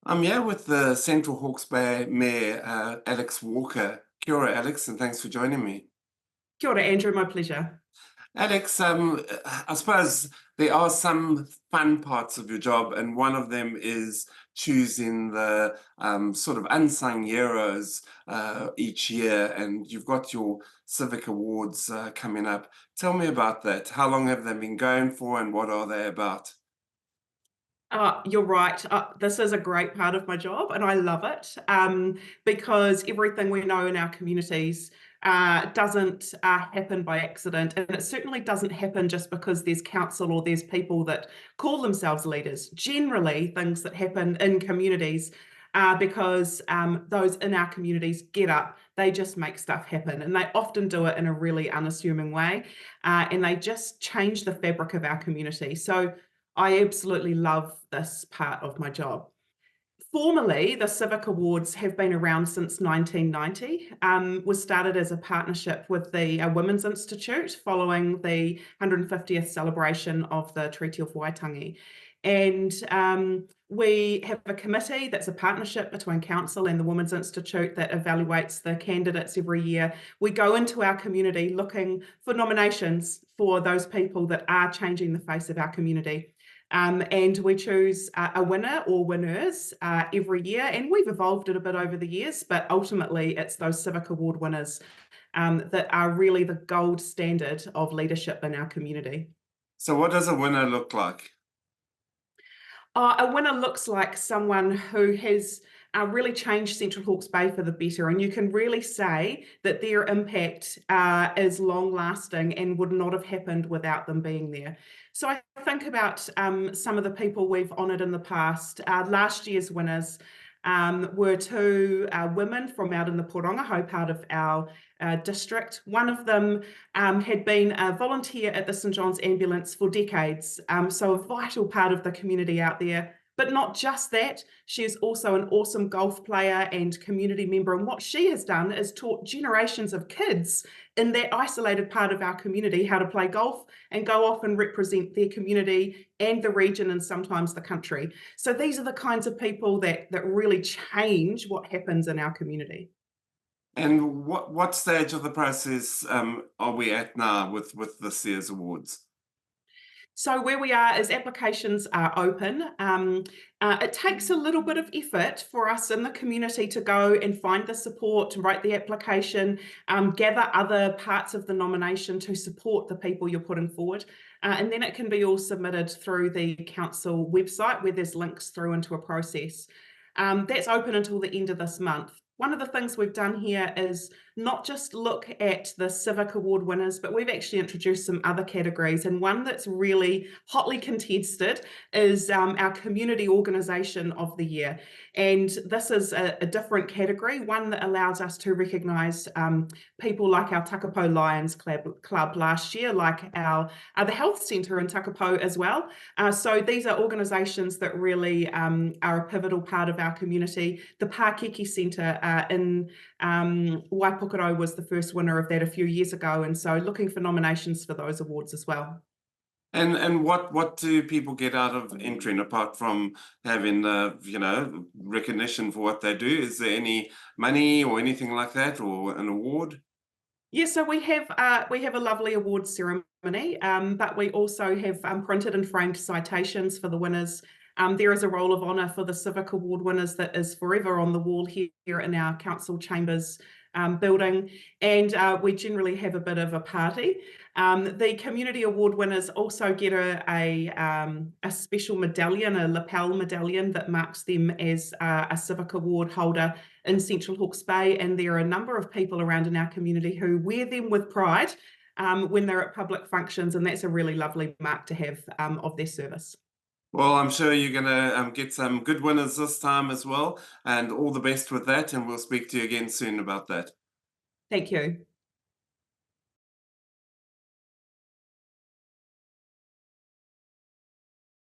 I'm here with the Central Hawke's Bay Mayor, Alex Walker. Kia ora, Alex, and thanks for joining me. Kia ora, Andrew, my pleasure. Alex, I suppose there are some fun parts of your job, and one of them is choosing the sort of unsung heroes each year, and you've got your civic awards coming up. Tell me about that. How long have they been going for, and what are they about? You're right. This is a great part of my job, and I love it because everything we know in our communities doesn't happen by accident, and it certainly doesn't happen just because there's council or there's people that call themselves leaders. Generally, things that happen in communities because those in our communities get up, they just make stuff happen, and they often do it in a really unassuming way, and they just change the fabric of our community. So I absolutely love this part of my job. Formally, the Civic Awards have been around since 1990. Was started as a partnership with the Women's Institute following the 150th celebration of the Treaty of Waitangi. And we have a committee that's a partnership between Council and the Women's Institute that evaluates the candidates every year. We go into our community looking for nominations for those people that are changing the face of our community. And we choose a winner or winners every year, and we've evolved it a bit over the years, but ultimately it's those Civic Award winners that are really the gold standard of leadership in our community. So, what does a winner look like? A winner looks like someone who has really changed Central Hawke's Bay for the better, and you can really say that their impact is long lasting and would not have happened without them being there. So I think about some of the people we've honoured in the past. Last year's winners were two women from out in the Porongaho part of our district. One of them had been a volunteer at the St John's Ambulance for decades, so a vital part of the community out there. But not just that, she is also an awesome golf player and community member. And what she has done is taught generations of kids in that isolated part of our community how to play golf and go off and represent their community and the region and sometimes the country. So these are the kinds of people that really change what happens in our community. And what stage of the process are we at now with this year's awards? So where we are is applications are open. It takes a little bit of effort for us in the community to go and find the support, to write the application, gather other parts of the nomination to support the people you're putting forward. And then it can be all submitted through the council website where there's links through into a process. That's open until the end of this month. One of the things we've done here is not just look at the Civic Award winners, but we've actually introduced some other categories. And one that's really hotly contested is our Community Organisation of the Year. And this is a different category, one that allows us to recognise people like our Takapo Lions Club last year, like the Health Centre in Takapo as well. So these are organisations that really are a pivotal part of our community. The Pakeke Centre in Waipokoro was the first winner of that a few years ago, and so looking for nominations for those awards as well. And what do people get out of entering apart from having recognition for what they do? Is there any money or anything like that, or an award? Yeah, so we have a lovely awards ceremony, but we also have printed and framed citations for the winners. There is a roll of honour for the Civic Award winners that is forever on the wall here in our council chambers building, and we generally have a bit of a party. The community award winners also get a special medallion, a lapel medallion that marks them as a Civic Award holder in Central Hawke's Bay, and there are a number of people around in our community who wear them with pride when they're at public functions, and that's a really lovely mark to have of their service. Well, I'm sure you're going to get some good winners this time as well, and all the best with that. And we'll speak to you again soon about that. Thank you.